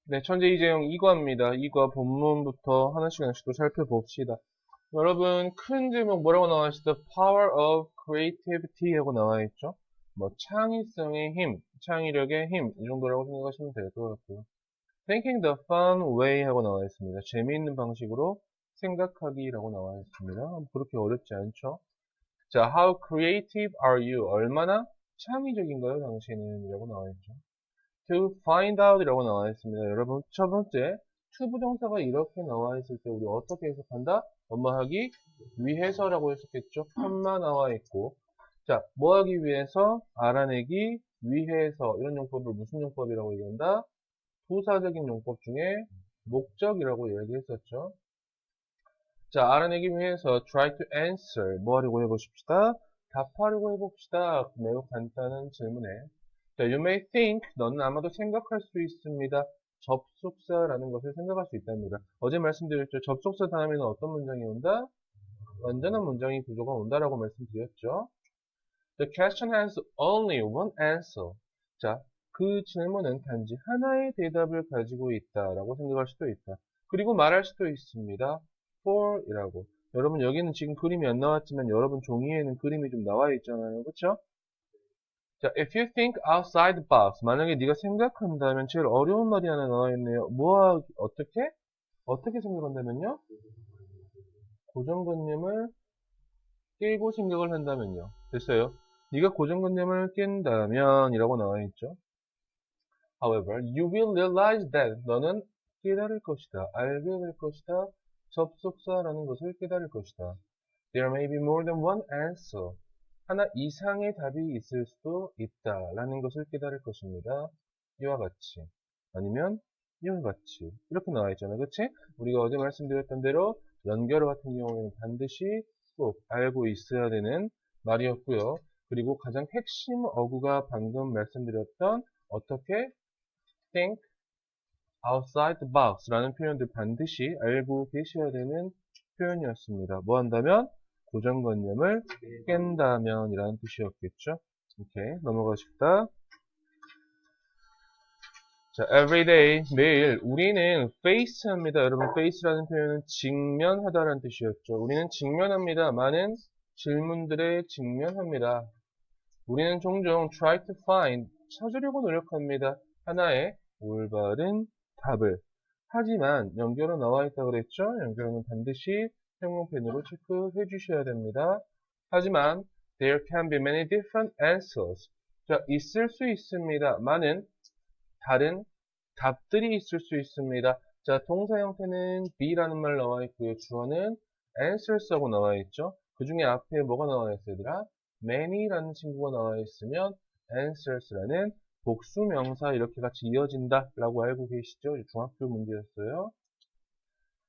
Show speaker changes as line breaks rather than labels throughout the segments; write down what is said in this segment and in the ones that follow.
네, 천재 이재용 2과입니다. 2과 본문부터 하나씩 또 살펴봅시다. 여러분, 큰 제목 뭐라고 나와 있어? The Power of Creativity 하고 나와 있죠? 뭐, 창의성의 힘, 창의력의 힘, 이 정도라고 생각하시면 될 것 같고요. Thinking the fun way 하고 나와 있습니다. 재미있는 방식으로 생각하기라고 나와 있습니다. 그렇게 어렵지 않죠? 자, How creative are you? 얼마나 창의적인가요, 당신은? 이라고 나와 있죠. To find out 이라고 나와 있습니다. 여러분, 첫 번째, to 부정사가 이렇게 나와 있을 때 우리 어떻게 해석한다? 뭐뭐하기 위해서라고 해석했죠? 컴마 나와 있고. 자, 뭐 하기 위해서? 알아내기 위해서. 이런 용법을 무슨 용법이라고 얘기한다? 부사적인 용법 중에 목적이라고 얘기했었죠. 자, 알아내기 위해서 try to answer. 뭐 하려고 해보십시다? 답하려고 해봅시다. 매우 간단한 질문에. 자, you may think, 너는 아마도 생각할 수 있습니다. 접속사라는 것을 생각할 수 있답니다. 어제 말씀드렸죠. 접속사 다음에는 어떤 문장이 온다? 완전한 문장의 구조가 온다라고 말씀드렸죠. The question has only one answer. 자, 그 질문은 단지 하나의 대답을 가지고 있다라고 생각할 수도 있다. 그리고 말할 수도 있습니다. for 이라고. 여러분 여기는 지금 그림이 안 나왔지만 여러분 종이에는 그림이 좀 나와 있잖아요. 그쵸? 자, if you think outside the box. 만약에 네가 생각한다면 제일 어려운 말이 하나 나와 있네요. 어떻게? 어떻게 생각한다면요? 고정관념을 깨고 생각을 한다면요. 됐어요? 네가 고정관념을 깬다면 이라고 나와 있죠. However, you will realize that 너는 깨달을 것이다. 알게 될 것이다. 접속사라는 것을 깨달을 것이다. There may be more than one answer. 하나 이상의 답이 있을 수도 있다. 라는 것을 깨달을 것입니다. 이와 같이. 아니면 이와 같이. 이렇게 나와 있잖아요. 그치? 우리가 어제 말씀드렸던 대로 연결어 같은 경우에는 반드시 꼭 알고 있어야 되는 말이었고요. 그리고 가장 핵심 어구가 방금 말씀드렸던 어떻게 think outside the box 라는 표현들 반드시 알고 계셔야 되는 표현이었습니다. 뭐 한다면? 고정관념을 깬다면 이라는 뜻이었겠죠. 오케이, 넘어가십시다. 자, everyday, 매일 우리는 face 합니다. 여러분, face라는 표현은 직면하다라는 뜻이었죠. 우리는 직면합니다. 많은 질문들에 직면합니다. 우리는 종종 try to find, 찾으려고 노력합니다. 하나의 올바른 답을. 하지만 연결어 나와 있다고 그랬죠? 연결어는 반드시 형용펜으로 체크해 주셔야 됩니다. 하지만 there can be many different answers. 자, 있을 수 있습니다. 많은 다른 답들이 있을 수 있습니다. 자, 동사 형태는 be라는 말 나와 있고요. 주어는 answers하고 나와 있죠. 그 중에 앞에 뭐가 나와 있어요, 얘들아? many라는 친구가 나와 있으면 answers라는 복수 명사 이렇게 같이 이어진다 라고 알고 계시죠? 중학교 문제였어요.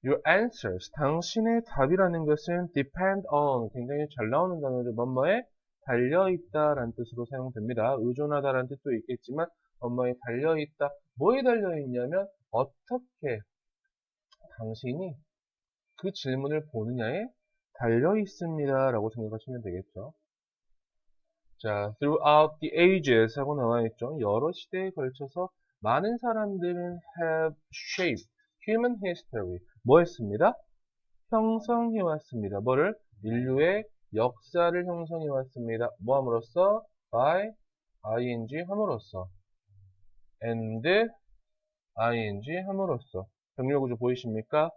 Your answers, 당신의 답이라는 것은 depend on, 굉장히 잘 나오는 단어죠. 뭐뭐에 달려있다 라는 뜻으로 사용됩니다. 의존하다 라는 뜻도 있겠지만 뭐뭐에 달려있다. 뭐에 달려있냐면 어떻게 당신이 그 질문을 보느냐에 달려있습니다 라고 생각하시면 되겠죠. 자, throughout the ages 하고 나와 있죠. 여러 시대에 걸쳐서 많은 사람들은 have shaped human history. 뭐 했습니다? 형성해 왔습니다. 뭐를? 인류의 역사를 형성해 왔습니다. 뭐 함으로써? by ing 함으로써 and ing 함으로써 병렬구조 보이십니까?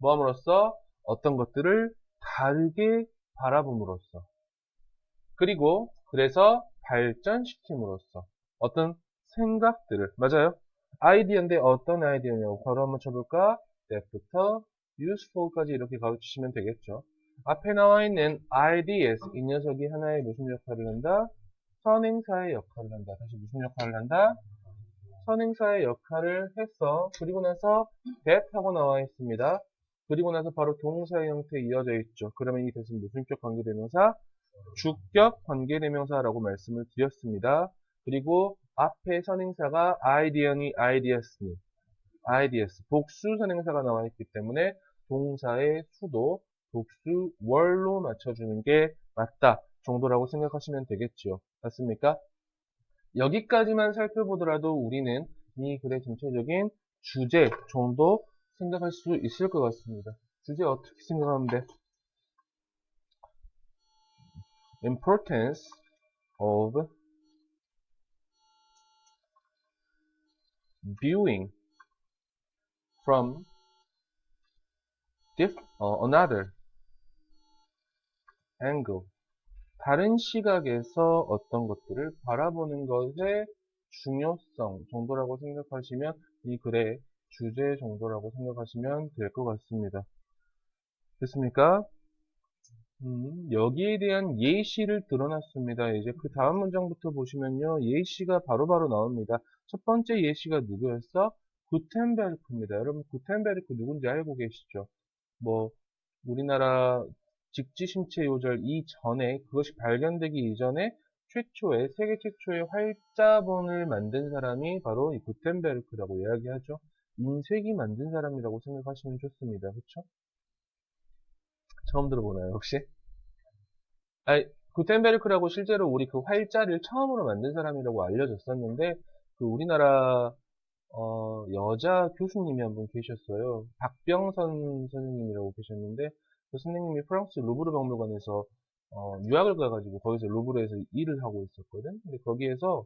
뭐 함으로써? 어떤 것들을 다르게 바라봄으로써 그리고 그래서 발전시킴으로써 어떤 생각들을 맞아요? 아이디어인데 어떤 아이디어냐고 바로 한번 쳐볼까? that부터 useful까지 이렇게 가르치시면 되겠죠. 앞에 나와 있는 ideas 이 녀석이 하나의 무슨 역할을 한다? 선행사의 역할을 한다. 다시 무슨 역할을 한다? 선행사의 역할을 했어. 그리고 나서 that 하고 나와 있습니다. 그리고 나서 바로 동사의 형태에 이어져 있죠. 그러면 이 that은 무슨격 관계대명사? 주격 관계대명사라고 말씀을 드렸습니다. 그리고 앞에 선행사가 idea니 ideas니 ideas 복수 선행사가 나와 있기 때문에 동사의 수도 복수 월로 맞춰주는 게 맞다 정도라고 생각하시면 되겠죠. 맞습니까? 여기까지만 살펴보더라도 우리는 이 글의 전체적인 주제 정도 생각할 수 있을 것 같습니다. 주제 어떻게 생각하면 돼? Importance of viewing from another angle. 다른 시각에서 어떤 것들을 바라보는 것의 중요성 정도라고 생각하시면 이 글의 주제 정도라고 생각하시면 될 것 같습니다. 됐습니까? 여기에 대한 예시를 들어놨습니다. 이제 그 다음 문장부터 보시면요. 예시가 바로바로 나옵니다. 첫 번째 예시가 누구였어? 구텐베르크입니다. 여러분 구텐베르크 누군지 알고 계시죠? 뭐 우리나라 직지심체 요절 이전에 그것이 발견되기 이전에 세계 최초의 활자본을 만든 사람이 바로 이 구텐베르크라고 이야기하죠. 인쇄기 만든 사람이라고 생각하시면 좋습니다. 그렇죠? 처음 들어보나요, 혹시? 구텐베르크라고 실제로 우리 그 활자를 처음으로 만든 사람이라고 알려졌었는데, 그 우리나라, 여자 교수님이 한 분 계셨어요. 박병선 선생님이라고 계셨는데, 그 선생님이 프랑스 루브르 박물관에서, 유학을 가가지고 거기서 루브르에서 일을 하고 있었거든? 근데 거기에서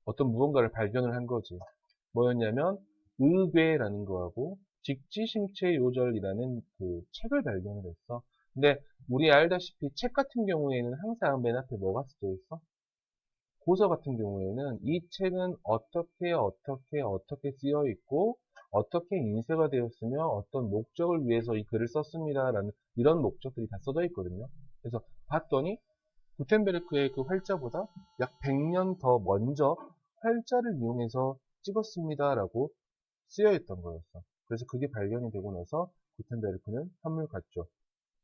어떤 무언가를 발견을 한 거지. 뭐였냐면, 의궤라는 거하고, 직지심체 요절이라는 그 책을 발견을 했어. 근데 우리 알다시피 책 같은 경우에는 항상 맨 앞에 뭐가 쓰여 있어? 고서 같은 경우에는 이 책은 어떻게 쓰여 있고 어떻게 인쇄가 되었으며 어떤 목적을 위해서 이 글을 썼습니다라는 이런 목적들이 다 써져 있거든요. 그래서 봤더니 구텐베르크의 그 활자보다 약 100년 더 먼저 활자를 이용해서 찍었습니다라고 쓰여 있던 거였어. 그래서 그게 발견이 되고 나서 구텐베르크는 한물 갔죠.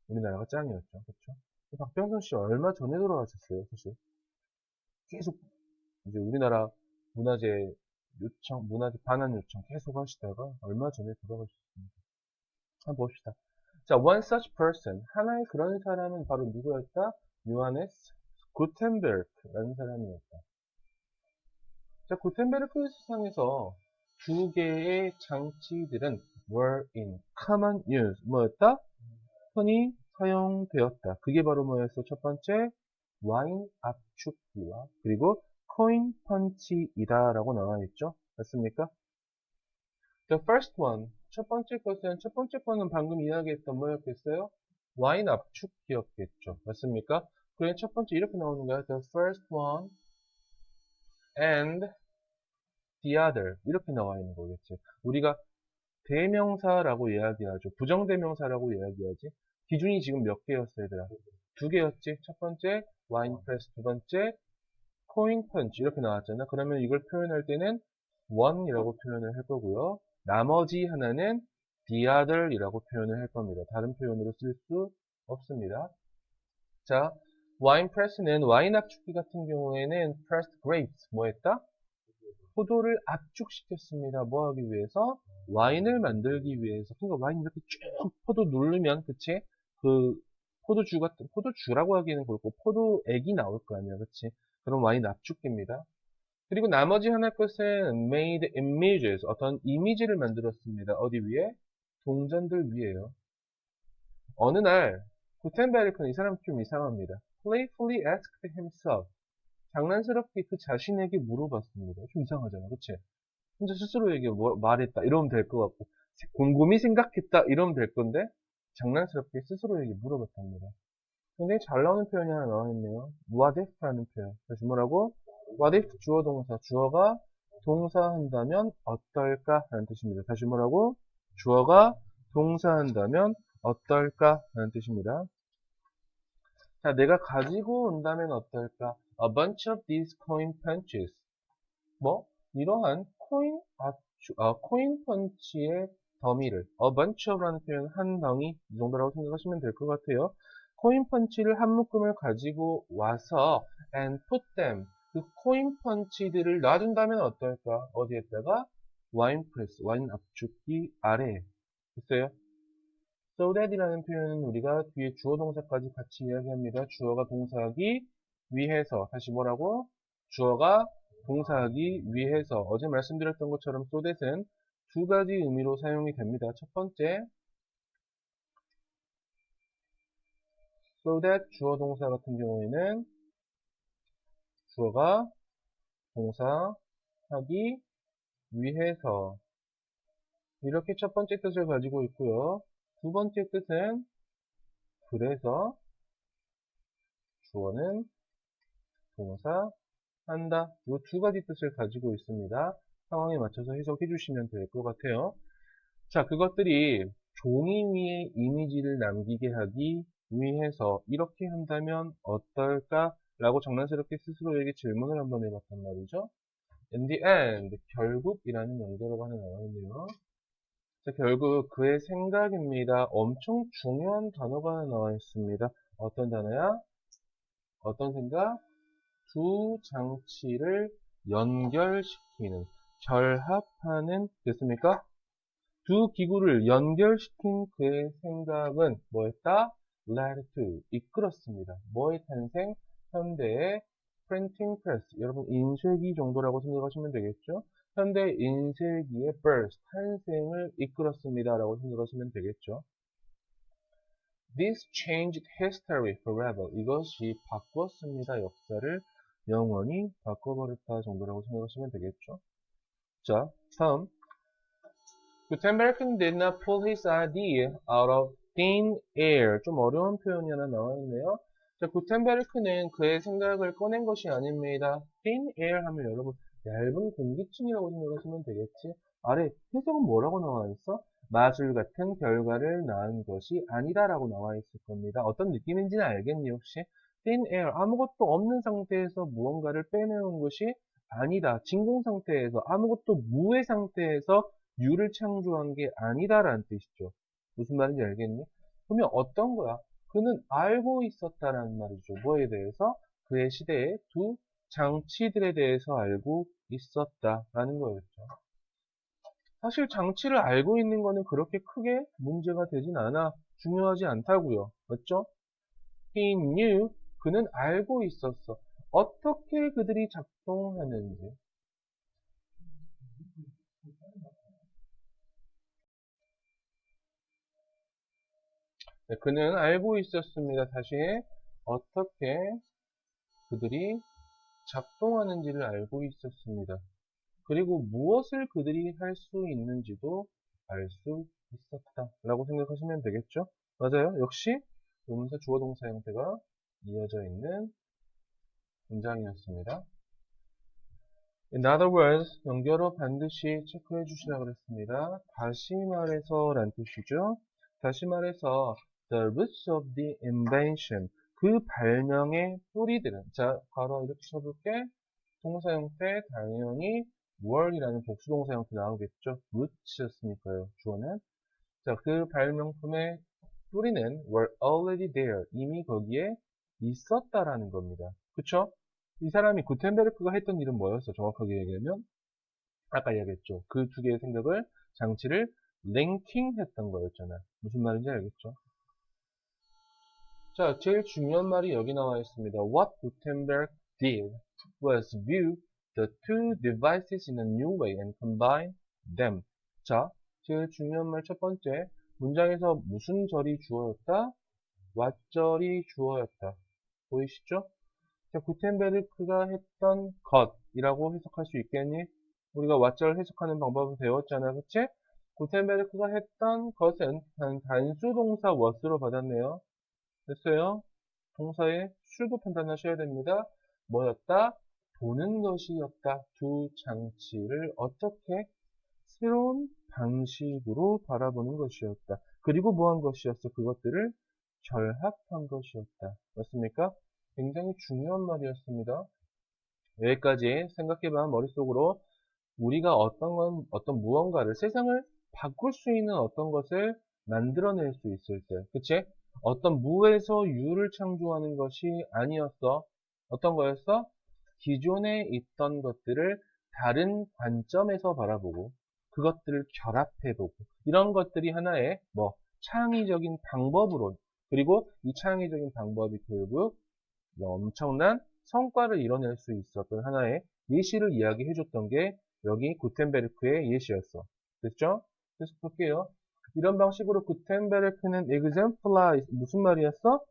우리나라가 짱이었죠. 그렇죠? 박병선 씨 얼마 전에 돌아가셨어요, 사실. 계속 이제 우리나라 문화재 문화재 반환 요청 계속 하시다가 얼마 전에 돌아가셨습니다. 한번 봅시다. 자, one such person. 하나의 그런 사람은 바로 누구였다? 요하네스 구텐베르크라는 사람이었다. 자, 구텐베르크 세상에서 두 개의 장치들은 were in common use. 뭐였다? 흔히 사용되었다. 그게 바로 뭐였어? 첫 번째, 와인 압축기와 그리고 코인 펀치이다 라고 나와 있죠. 맞습니까? The first one, 첫 번째 거는 방금 이야기했던 뭐였겠어요? 와인 압축기였겠죠. 맞습니까? 그래 첫 번째 이렇게 나오는 거야. The first one and the other 이렇게 나와 있는 거겠지. 우리가 대명사라고 이야기하죠. 부정대명사라고 이야기하지. 기준이 지금 몇 개였어, 얘들아? 두 개였지. 첫 번째, 와인 프레스. 두 번째, 코인 펀치. 이렇게 나왔잖아. 그러면 이걸 표현할 때는 one이라고 표현을 할 거고요. 나머지 하나는 the other이라고 표현을 할 겁니다. 다른 표현으로 쓸 수 없습니다. 자, 와인 프레스는 와인 압축기 같은 경우에는 pressed grapes. 뭐 했다? 포도를 압축시켰습니다. 뭐 하기 위해서? 와인을 만들기 위해서. 그러니까 와인 이렇게 쭉 포도 누르면, 그치? 그, 포도주라고 하기에는 그렇고, 포도액이 나올 거 아니야, 그치? 그런 와인 압축기입니다. 그리고 나머지 하나의 것은 made images. 어떤 이미지를 만들었습니다. 어디 위에? 동전들 위에요. 어느 날, 구텐베르크는 이 사람 좀 이상합니다. playfully asked himself. 장난스럽게 그 자신에게 물어봤습니다. 좀 이상하잖아, 그치? 혼자 스스로에게 말했다 이러면 될 것 같고 곰곰이 생각했다 이러면 될 건데 장난스럽게 스스로에게 물어봤답니다. 굉장히 잘 나오는 표현이 하나 나와 있네요. What if라는 표현. 다시 뭐라고? What if 주어 동사 주어가 동사한다면 어떨까 라는 뜻입니다. 다시 뭐라고? 주어가 동사한다면 어떨까 라는 뜻입니다. 자, 내가 가지고 온다면 어떨까? A bunch of these coin punches. 뭐? 이러한 코인 펀치의 더미를 a bunch of라는 표현 한 덩이 이 정도라고 생각하시면 될 것 같아요. 코인 펀치를 한 묶음을 가지고 와서 and put them 그 코인 펀치들을 놔둔다면 어떨까? 어디에다가? 와인 프레스, 와인 압축기 아래에 있어요. So that이라는 표현은 우리가 뒤에 주어 동사까지 같이 이야기합니다. 주어가 동사하기 위해서 다시 뭐라고? 주어가 동사하기 위해서 어제 말씀드렸던 것처럼 so that은 두 가지 의미로 사용이 됩니다. 첫 번째, so that 주어 동사 같은 경우에는 주어가 동사 하기 위해서 이렇게 첫 번째 뜻을 가지고 있고요. 두 번째 뜻은 그래서 주어는 동사 한다. 이 두 가지 뜻을 가지고 있습니다. 상황에 맞춰서 해석해 주시면 될 것 같아요. 자, 그것들이 종이 위에 이미지를 남기게 하기 위해서 이렇게 한다면 어떨까? 라고 장난스럽게 스스로에게 질문을 한번 해봤단 말이죠. In the end, 결국이라는 연결어가 하나 나와 있네요. 자, 결국 그의 생각입니다. 엄청 중요한 단어가 하나 나와 있습니다. 어떤 단어야? 어떤 생각? 두 장치를 연결시키는, 결합하는, 됐습니까? 두 기구를 연결시킨 그의 생각은 뭐였다? led to, 이끌었습니다. 뭐의 탄생? 현대의 printing press. 여러분, 인쇄기 정도라고 생각하시면 되겠죠? 현대 인쇄기의 birth, 탄생을 이끌었습니다. 라고 생각하시면 되겠죠? This changed history forever. 이것이 바꿨습니다. 역사를 영원히 바꿔버렸다 정도라고 생각하시면 되겠죠? 자, 다음. Gutenberg did not pull his idea out of thin air. 좀 어려운 표현이 하나 나와 있네요. 자, 구텐베르크는 그의 생각을 꺼낸 것이 아닙니다. thin air 하면 여러분 얇은 공기층이라고 생각하시면 되겠지. 아래 해석은 뭐라고 나와 있어? 마술 같은 결과를 낳은 것이 아니다라고 나와 있을 겁니다. 어떤 느낌인지는 알겠니 혹시? thin air, 아무것도 없는 상태에서 무언가를 빼내온 것이 아니다. 진공 상태에서 아무것도 무의 상태에서 유를 창조한 게 아니다라는 뜻이죠. 무슨 말인지 알겠니? 그러면 어떤 거야? 그는 알고 있었다라는 말이죠. 뭐에 대해서? 그의 시대의 두 장치들에 대해서 알고 있었다라는 거였죠. 사실 장치를 알고 있는 거는 그렇게 크게 문제가 되진 않아. 중요하지 않다고요. 맞죠? He knew, 그는 알고 있었어. 어떻게 그들이 작동하는지. 네, 그는 알고 있었습니다. 다시 어떻게 그들이 작동하는지를 알고 있었습니다. 그리고 무엇을 그들이 할 수 있는지도 알 수 있었다 라고 생각하시면 되겠죠? 맞아요. 역시 동사 주어 동사 형태가 이어져 있는 문장이었습니다. In other words, 연결어 반드시 체크해 주시라 그랬습니다. 다시 말해서 란 뜻이죠. 다시 말해서 the roots of the invention, 그 발명의 뿌리들은, 자, 바로 이렇게 쳐볼게. 동사 형태 당연히 were이라는 복수동사 형태 나오겠죠. roots였으니까요. 주어는. 자, 그 발명품의 뿌리는 were already there, 이미 거기에 있었다라는 겁니다. 그쵸? 이 사람이 구텐베르크가 했던 일은 뭐였어? 정확하게 얘기하면 아까 얘기했죠. 그 두 개의 생각을, 장치를 링킹 했던 거였잖아. 무슨 말인지 알겠죠? 자, 제일 중요한 말이 여기 나와 있습니다. What Gutenberg did was view the two devices in a new way and combine them. 자, 제일 중요한 말 첫 번째, 문장에서 무슨 절이 주어였다? 왓절이 주어였다. 보이시죠? 자, 구텐베르크가 했던 것이라고 해석할 수 있겠니? 우리가 왓절 해석하는 방법을 배웠잖아, 그치? 구텐베르크가 했던 것은 단수 동사 what으로 받았네요. 됐어요? 동사의 수도 판단하셔야 됩니다. 뭐였다? 보는 것이었다. 두 장치를 어떻게 새로운 방식으로 바라보는 것이었다. 그리고 뭐 한 것이었어? 그것들을 결합한 것이었다. 맞습니까? 굉장히 중요한 말이었습니다. 여기까지 생각해봐. 머릿속으로 우리가 어떤 무언가를, 세상을 바꿀 수 있는 어떤 것을 만들어낼 수 있을 때, 그치? 어떤 무에서 유를 창조하는 것이 아니었어. 어떤 거였어? 기존에 있던 것들을 다른 관점에서 바라보고, 그것들을 결합해보고, 이런 것들이 하나의 창의적인 방법으로, 그리고 이 창의적인 방법이 결국 엄청난 성과를 이뤄낼 수 있었던 하나의 예시를 이야기해줬던 게 여기 구텐베르크의 예시였어. 됐죠? 계속 볼게요. 이런 방식으로 구텐베르크는 exemplarize 무슨 말이었어?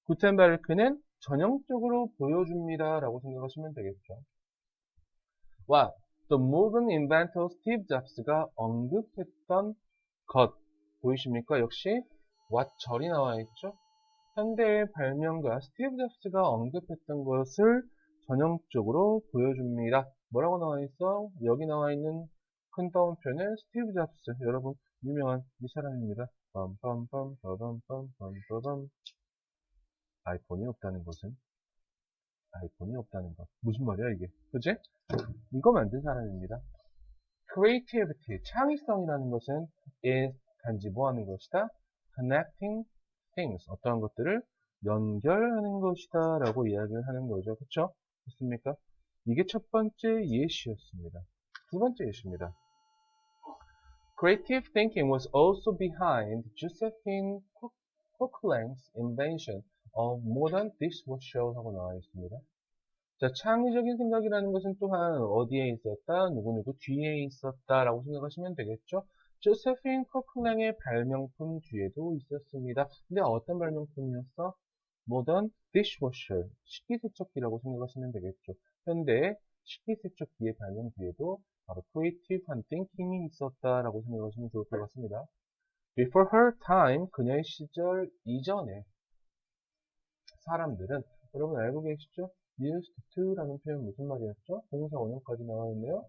구텐베르크는 전형적으로 보여줍니다 라고 생각하시면 되겠죠. What? The moving inventor Steve Jobs가 언급했던 것 보이십니까? 역시 what 절이 나와 있죠. 현대의 발명가 스티브 잡스가 언급했던 것을 전형적으로 보여줍니다. 뭐라고 나와 있어? 여기 나와 있는 큰 따옴표는 스티브 잡스. 여러분 유명한 이 사람입니다. 빰빰빰빰빰빰빰빰. 아이폰이 없다는 것은 아이폰이 없다는 것. 무슨 말이야 이게? 그치? 이거 만든 사람입니다. creativity, 창의성이라는 것은 is 단지 뭐 하는 것이다? connecting things, 어떠한 것들을 연결하는 것이다 라고 이야기를 하는 거죠. 그쵸? 됐습니까? 이게 첫 번째 예시였습니다. 두 번째 예시입니다. Creative thinking was also behind Josephine Coquelin's invention of modern dishwasher 하고 나와 있습니다. 자, 창의적인 생각이라는 것은 또한 어디에 있었다? 누구누구 뒤에 있었다 라고 생각하시면 되겠죠? 조세핀 커클랭의 발명품 뒤에도 있었습니다. 근데 어떤 발명품이었어? 모던 디시워셔, 식기세척기라고 생각하시면 되겠죠. 현대 식기세척기의 발명 뒤에도 바로 크리에이티브한 띵킹이 있었다라고 생각하시면 좋을 것 같습니다. Before her time, 그녀의 시절 이전에 사람들은 여러분 알고 계시죠? used to라는 표현 무슨 말이었죠? 동사 원형까지 나와 있네요.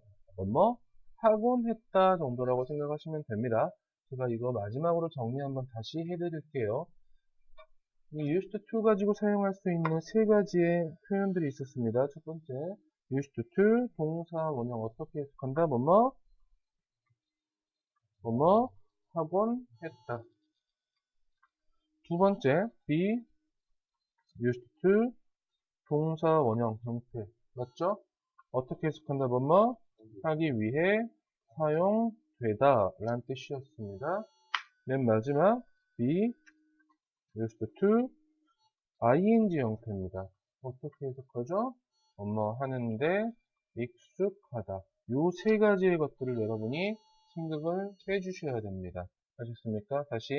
뭐 하곤 했다 정도라고 생각하시면 됩니다. 제가 이거 마지막으로 정리 한번 다시 해드릴게요. 이 used to 가지고 사용할 수 있는 세 가지의 표현들이 있었습니다. 첫 번째, used to 동사 원형 어떻게 해석한다? 뭐뭐 하곤 했다. 두 번째, be used to 동사 원형 형태 맞죠? 어떻게 해석한다? 뭐뭐 하기 위해 사용되다 라는 뜻이었습니다. 맨 마지막 be used to ing 형태입니다. 어떻게 해석하죠? 뭐뭐 하는데 익숙하다. 요 세 가지의 것들을 여러분이 생각을 해주셔야 됩니다. 아셨습니까? 다시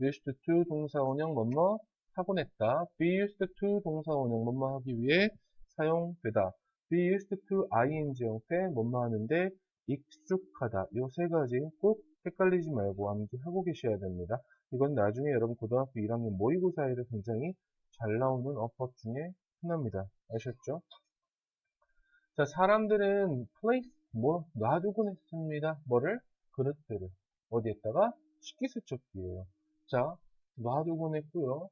used to 동사 원형 뭐뭐 하곤 했다. be used to 동사 원형 뭐뭐 하기 위해 사용되다. be used to ing 형태 뭐뭐 하는데 익숙하다. 요 세 가지 꼭 헷갈리지 말고 암기하고 계셔야 됩니다. 이건 나중에 여러분 고등학교 1학년 모의고사에도 굉장히 잘 나오는 어법 중에 하나입니다. 아셨죠? 자, 사람들은 place, 놔두곤 했습니다. 뭐를? 그릇들을. 어디에다가? 식기세척기예요. 자, 놔두곤 했고요.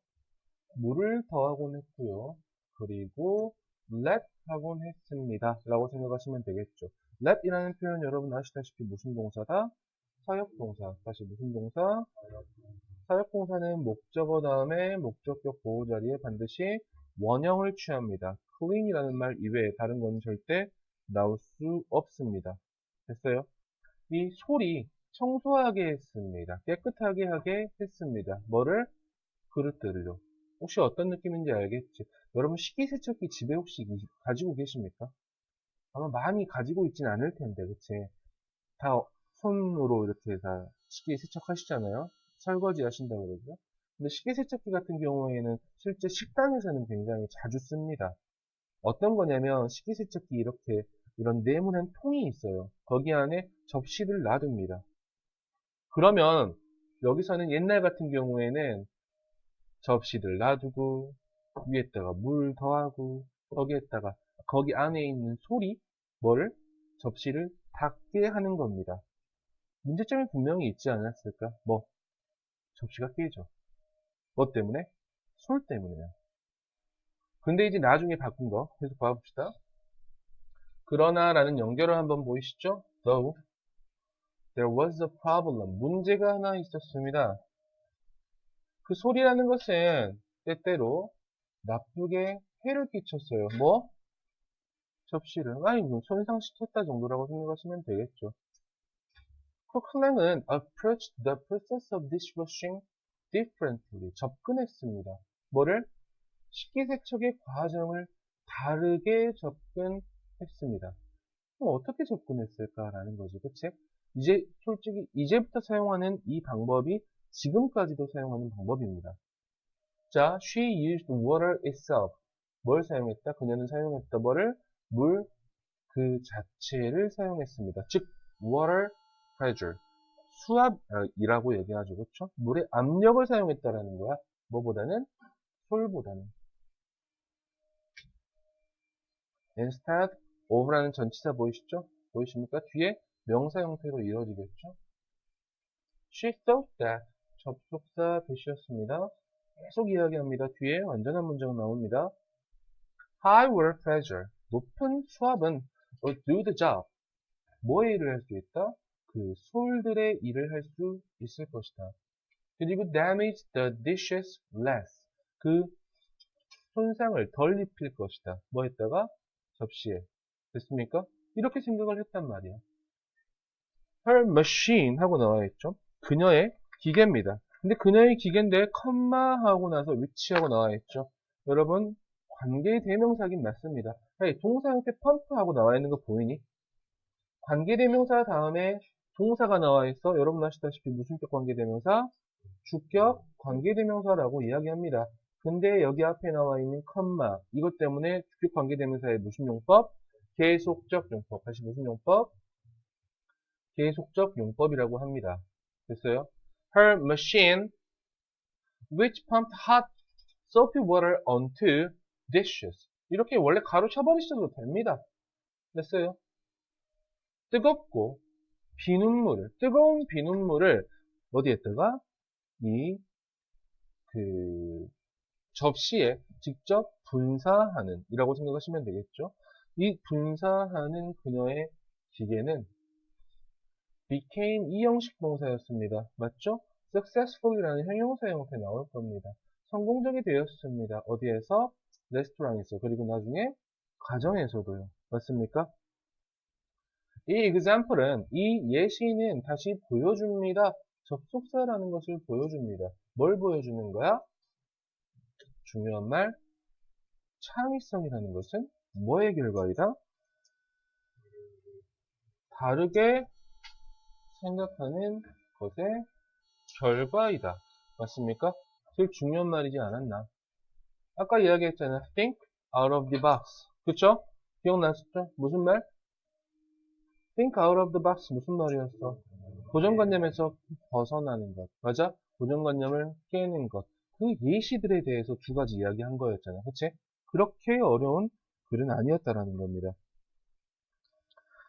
물을 더하곤 했고요. 그리고 let 하곤 했습니다. 라고 생각하시면 되겠죠. let이라는 표현 여러분 아시다시피 무슨 동사다? 사역동사. 다시 무슨 동사? 사역동사는 목적어 다음에 목적격 보호 자리에 반드시 원형을 취합니다. clean이라는 말 이외에 다른 건 절대 나올 수 없습니다. 됐어요? 이 소리 청소하게 했습니다. 깨끗하게 하게 했습니다. 뭐를? 그릇들을요. 혹시 어떤 느낌인지 알겠지? 여러분 식기세척기 집에 혹시 가지고 계십니까? 아마 많이 가지고 있진 않을 텐데, 그치? 다 손으로 이렇게 다 식기세척하시잖아요. 설거지 하신다고 그러죠. 근데 식기세척기 같은 경우에는 실제 식당에서는 굉장히 자주 씁니다. 어떤 거냐면 식기세척기 이렇게 이런 네모난 통이 있어요. 거기 안에 접시를 놔둡니다. 그러면 여기서는 옛날 같은 경우에는 접시를 놔두고 위에다가 물 더하고 거기에다가 거기 안에 있는 소리 뭐를 접시를 닿게 하는 겁니다. 문제점이 분명히 있지 않았을까? 접시가 깨져. 뭐 때문에? 솔 때문에요. 근데 이제 나중에 바꾼 거 계속 봐봅시다. 그러나 라는 연결을 한번 보이시죠? Though there was a problem. 문제가 하나 있었습니다. 그 소리라는 것은 때때로 나쁘게 해를 끼쳤어요. 접시를. 손상시켰다 정도라고 생각하시면 되겠죠. 코클랭은 approached the process of dishwashing differently. 접근했습니다. 뭐를? 식기세척의 과정을 다르게 접근했습니다. 그럼 어떻게 접근했을까라는 거지, 그치? 이제 솔직히 이제부터 사용하는 이 방법이 지금까지도 사용하는 방법입니다. 자, she used water itself. 뭘 사용했다? 그녀는 사용했다. 뭐를? 물 그 자체를 사용했습니다. 즉, water pressure. 수압이라고 얘기하죠. 그렇죠? 물의 압력을 사용했다라는 거야. 뭐보다는? 솔보다는. instead of라는 전치사 보이시죠? 보이십니까? 뒤에 명사 형태로 이루어지겠죠? She thought that 접속사 대시였습니다. 계속 이야기합니다. 뒤에 완전한 문장 나옵니다. High water pressure, 높은 수압은 will do the job. 뭐의 일을 할 수 있다? 그 솔들의 일을 할 수 있을 것이다. 그리고 damage the dishes less. 그 손상을 덜 입힐 것이다. 뭐 했다가? 접시에. 됐습니까? 이렇게 생각을 했단 말이야. Her machine 하고 나와 있죠. 그녀의 기계입니다. 근데 그녀의 기계인데 컴마 하고 나서 위치하고 나와 있죠. 여러분 관계 대명사긴 맞습니다. hey, 동사 형태 펌프 하고 나와 있는 거 보이니? 관계 대명사 다음에 동사가 나와 있어. 여러분 아시다시피 무슨 격 관계 대명사? 주격 관계 대명사라고 이야기합니다. 근데 여기 앞에 나와 있는 컴마 이것 때문에 주격 관계 대명사의 무슨 용법? 계속적 용법. 다시 무슨 용법? 계속적 용법이라고 합니다. 됐어요? Her machine which pumped hot soapy water onto dishes. 이렇게 원래 가로 쳐버리셔도 됩니다. 됐어요? 뜨겁고 비눗물을 뜨거운 비눗물을 어디에다가 이 그 접시에 직접 분사하는 이라고 생각하시면 되겠죠. 이 분사하는 그녀의 기계는 became 이 형식 동사였습니다. 맞죠? successful이라는 형용사 형태 나올 겁니다. 성공적이 되었습니다. 어디에서? 레스토랑에서. 그리고 나중에 가정에서도요. 맞습니까? 이 example은 이 예시는 다시 보여줍니다. 접속사라는 것을 보여줍니다. 뭘 보여주는 거야? 중요한 말, 창의성이라는 것은 뭐의 결과이다? 다르게 생각하는 것의 결과이다. 맞습니까? 제일 중요한 말이지 않았나? 아까 이야기했잖아. Think out of the box. 그쵸? 기억났었죠? 무슨 말? Think out of the box. 무슨 말이었어? 고정관념에서 벗어나는 것. 맞아? 고정관념을 깨는 것. 그 예시들에 대해서 두 가지 이야기한 거였잖아. 그치? 그렇게 어려운 글은 아니었다라는 겁니다.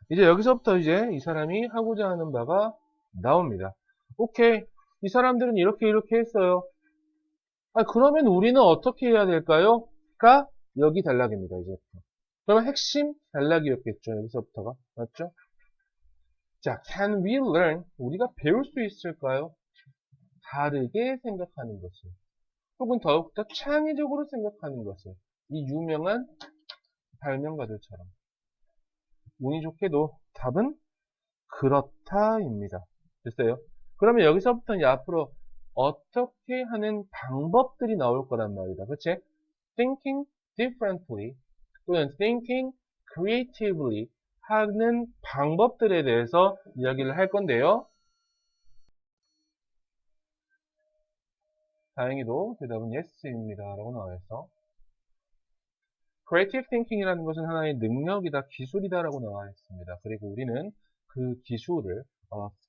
이제 여기서부터 이제 이 사람이 하고자 하는 바가 나옵니다. 오케이. 이 사람들은 이렇게 했어요. 아, 그러면 우리는 어떻게 해야 될까요? 가 여기 단락입니다. 이제부터. 그러면 핵심 단락이었겠죠. 여기서부터가. 맞죠? 자, can we learn? 우리가 배울 수 있을까요? 다르게 생각하는 것을. 혹은 더욱더 창의적으로 생각하는 것을. 이 유명한 발명가들처럼. 운이 좋게도 답은 그렇다입니다. 됐어요? 그러면 여기서부터는 앞으로 어떻게 하는 방법들이 나올 거란 말이다. 그치? Thinking differently 또는 thinking creatively 하는 방법들에 대해서 이야기를 할 건데요. 다행히도 대답은 yes입니다. 라고 나와 있어. Creative thinking이라는 것은 하나의 능력이다, 기술이다 라고 나와 있습니다. 그리고 우리는 그 기술을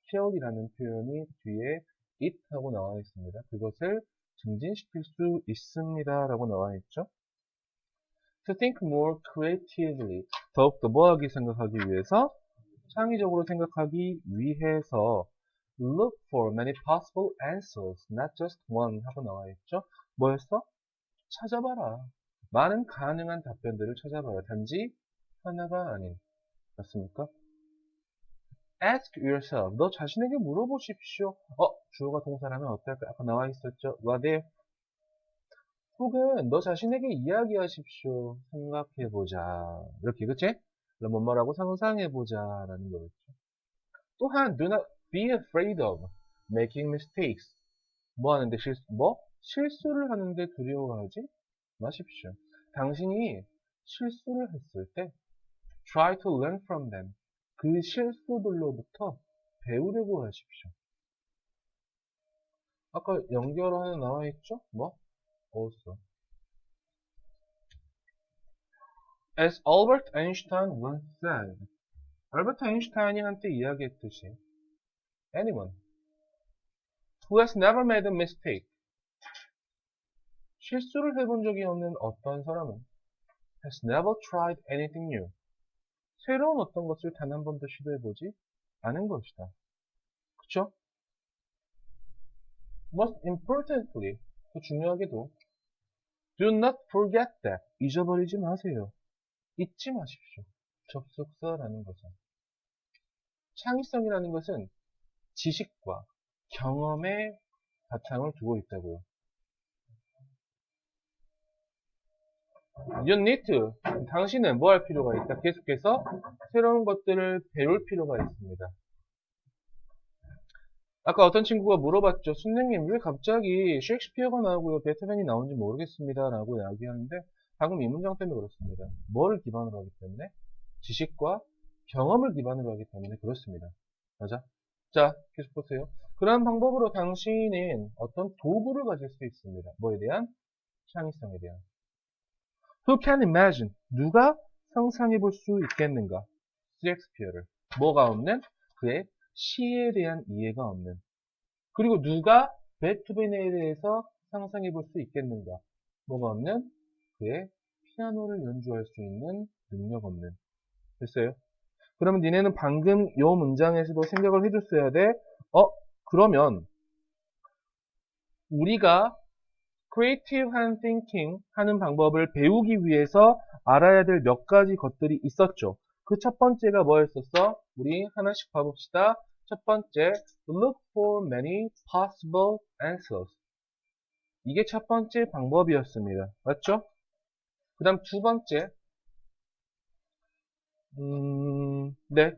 skill이라는 표현이 뒤에 it 하고 나와 있습니다. 그것을 증진시킬 수 있습니다. 라고 나와 있죠. To think more creatively. 더욱더 뭐하기 생각하기 위해서? 창의적으로 생각하기 위해서 look for many possible answers, not just one 하고 나와 있죠. 뭐였어? 찾아봐라. 많은 가능한 답변들을 찾아봐라. 단지 하나가 아닌. 맞습니까? Ask yourself. 너 자신에게 물어보십시오. 주어가 동사라면 어떨까? 아까 나와 있었죠. What if? 혹은 너 자신에게 이야기하십시오. 생각해보자. 이렇게, 그치? 그럼 뭐라고 상상해보자. 라는 거였죠. 또한, do not be afraid of making mistakes. 뭐 하는데 실수를 하는데 두려워하지 마십시오. 당신이 실수를 했을 때 Try to learn from them. 그 실수들로부터 배우려고 하십시오. 아까 연결 하나 나와 있죠? 뭐? 어딨어? As Albert Einstein once said. 알버트 아인슈타인이 한때 이야기했듯이 anyone who has never made a mistake 실수를 해본 적이 없는 어떤 사람은 has never tried anything new 새로운 어떤 것을 단 한 번도 시도해보지 않은 것이다. 그쵸? Most importantly, 더 중요하게도 do not forget that 잊어버리지 마세요. 잊지 마십시오. 접속사라는 것은 창의성이라는 것은 지식과 경험에 바탕을 두고 있다고요. You need to. 당신은 뭐 할 필요가 있다. 계속해서 새로운 것들을 배울 필요가 있습니다. 아까 어떤 친구가 물어봤죠. 선생님 왜 갑자기 셰익스피어가 나오고요. 베토벤이 나오는지 모르겠습니다. 라고 이야기하는데 방금 이 문장 때문에 그렇습니다. 뭐를 기반으로 하기 때문에? 지식과 경험을 기반으로 하기 때문에 그렇습니다. 맞아? 자, 계속 보세요. 그러한 방법으로 당신은 어떤 도구를 가질 수 있습니다. 뭐에 대한? 창의성에 대한. Who can imagine? 누가 상상해 볼 수 있겠는가? 셰익스피어를. 뭐가 없는? 그의 시에 대한 이해가 없는. 그리고 누가 베토벤에 대해서 상상해 볼 수 있겠는가? 뭐가 없는? 그의 피아노를 연주할 수 있는 능력 없는. 됐어요? 그러면 니네는 방금 요 문장에서도 생각을 해줬어야 돼. 그러면 우리가 creative한 thinking 하는 방법을 배우기 위해서 알아야 될 몇 가지 것들이 있었죠. 그 첫 번째가 뭐였었어? 우리 하나씩 봐봅시다. 첫 번째, look for many possible answers. 이게 첫 번째 방법이었습니다. 맞죠? 그 다음 두 번째, 네.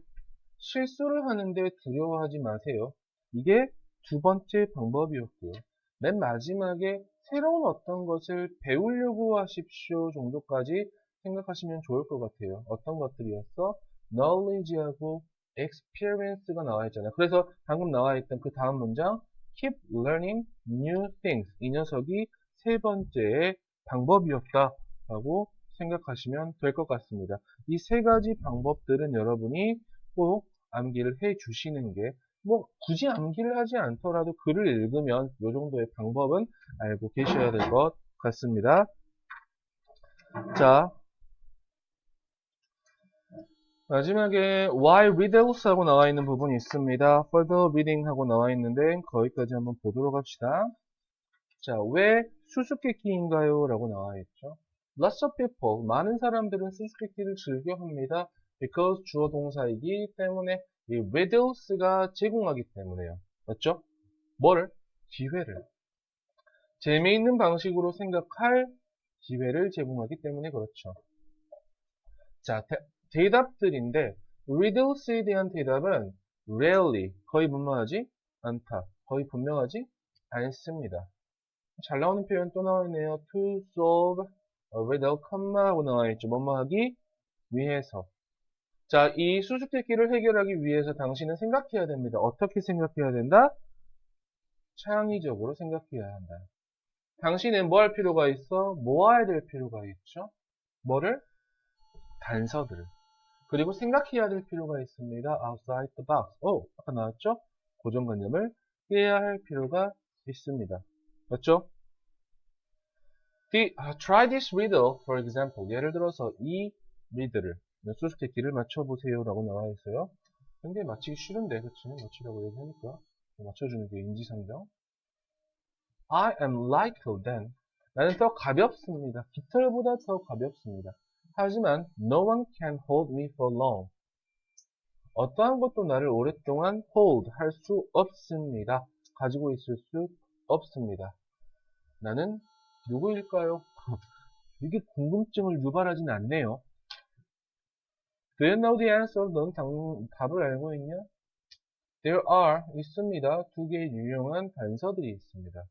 실수를 하는데 두려워하지 마세요. 이게 두 번째 방법이었고요. 맨 마지막에 새로운 어떤 것을 배우려고 하십시오 정도까지 생각하시면 좋을 것 같아요. 어떤 것들이었어? knowledge하고 experience가 나와 있잖아요. 그래서 방금 나와 있던 그 다음 문장 keep learning new things 이 녀석이 세 번째의 방법이었다라고 생각하시면 될 것 같습니다. 이 세 가지 방법들은 여러분이 꼭 암기를 해 주시는 게 뭐 굳이 암기를 하지 않더라도 글을 읽으면 이 정도의 방법은 알고 계셔야 될 것 같습니다. 자, 마지막에 why riddles 하고 나와 있는 부분이 있습니다. further reading 하고 나와 있는데 거기까지 한번 보도록 합시다. 자, 왜 수수께끼인가요? 라고 나와 있죠. Lots of people, 많은 사람들은 수수께끼를 즐겨 합니다. because 주어 동사이기 때문에 이 riddles가 제공하기 때문에요. 맞죠? 뭐를? 기회를. 재미있는 방식으로 생각할 기회를 제공하기 때문에 그렇죠. 자, 대답들인데 riddles에 대한 대답은 rarely, 거의 분명하지 않다. 거의 분명하지 않습니다. 잘 나오는 표현 또 나와 있네요. to solve a riddle, 하고 나와 있죠. 뭐뭐 하기 위해서. 자, 이 수수께끼를 해결하기 위해서 당신은 생각해야 됩니다. 어떻게 생각해야 된다? 창의적으로 생각해야 한다. 당신은 뭐 할 필요가 있어? 모아야 될 필요가 있죠. 뭐를? 단서들을. 그리고 생각해야 될 필요가 있습니다. outside the box. 아까 나왔죠? 고정관념을 깨야 할 필요가 있습니다. 맞죠? Try this riddle, for example. 예를 들어서 이 리드를, 수수께끼를 맞춰보세요 라고 나와 있어요. 근데 맞히기 싫은데, 그치? 맞히라고 얘기하니까. 맞춰주는 게 인지상정. I am lighter than. 나는 더 가볍습니다. 깃털보다 더 가볍습니다. 하지만 no one can hold me for long. 어떠한 것도 나를 오랫동안 hold, 할 수 없습니다. 가지고 있을 수 없습니다. 나는 누구일까요? 이게 궁금증을 유발하진 않네요. Do you know the answer? 넌 답을 알고 있냐? There are, 있습니다. 두 개의 유용한 단서들이 있습니다.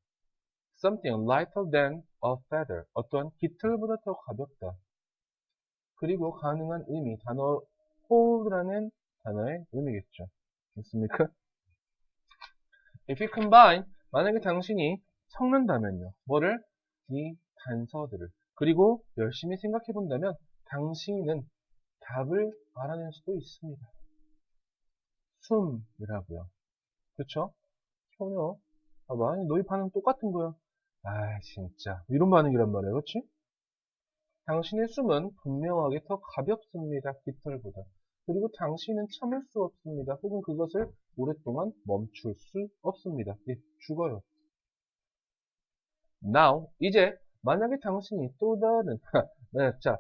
Something lighter than a feather. 어떤 깃털보다 더 가볍다. 그리고 가능한 의미, 단어 hold라는 단어의 의미겠죠. 됐습니까? If you combine, 만약에 당신이 섞는다면요. 뭐를? 이 단서들을. 그리고 열심히 생각해 본다면 당신은 답을 알아낼 수도 있습니다. 숨이라고요. 그쵸? 전혀. 봐봐. 너희 반응 똑같은 거야. 아, 진짜. 이런 반응이란 말이야. 그치? 당신의 숨은 분명하게 더 가볍습니다. 깃털보다. 그리고 당신은 참을 수 없습니다. 혹은 그것을 오랫동안 멈출 수 없습니다. 예, 죽어요. Now, 이제 만약에 당신이 또 다른 네, 자,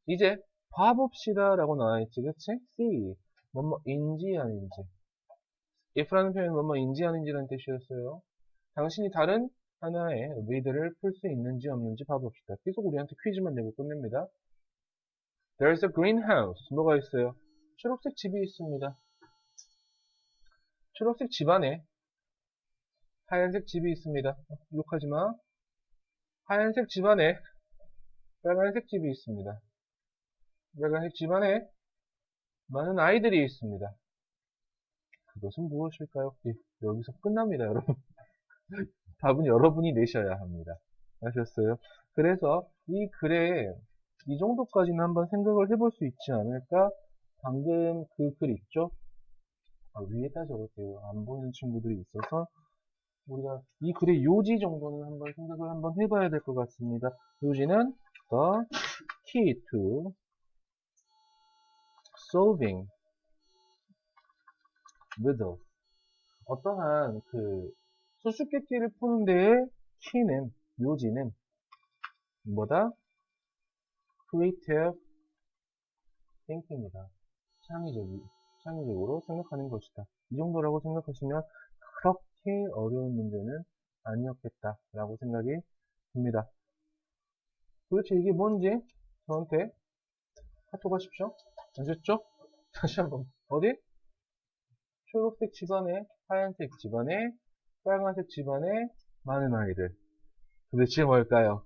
이제 봐봅시다 라고 나와있지. 그치? See. 뭐뭐인지 아닌지. if라는 표현은 뭐뭐인지 아닌지라는 뜻이었어요. 당신이 다른 하나의 리드를 풀 수 있는지 없는지 봐봅시다. 계속 우리한테 퀴즈만 내고 끝냅니다. There's a greenhouse. 뭐가 있어요? 초록색 집이 있습니다. 초록색 집 안에 하얀색 집이 있습니다. 욕하지 마. 하얀색 집 안에 빨간색 집이 있습니다. 빨간색 집 안에 많은 아이들이 있습니다. 그것은 무엇일까요? 예, 여기서 끝납니다, 여러분. 답은 여러분이 내셔야 합니다. 아셨어요? 그래서 이 글에 이 정도까지는 한번 생각을 해볼 수 있지 않을까? 방금 그 글 있죠? 위에다 적을게요. 안 보이는 친구들이 있어서 우리가 이 글의 요지 정도는 한번 생각을 한번 해봐야 될 것 같습니다. 요지는 The key to solving riddles. 어떠한 그 수수께끼를 푸는 데의 키는, 요지는 뭐다? creative thinking이다. 창의적으로 생각하는 것이다. 이 정도라고 생각하시면 그렇게 어려운 문제는 아니었겠다라고 생각이 듭니다. 도대체 이게 뭔지 저한테 카톡 하십시오. 아셨죠? 다시 한번. 어디? 초록색 집안에, 하얀색 집안에, 빨간색 집안에 많은 아이들. 도대체 뭘까요?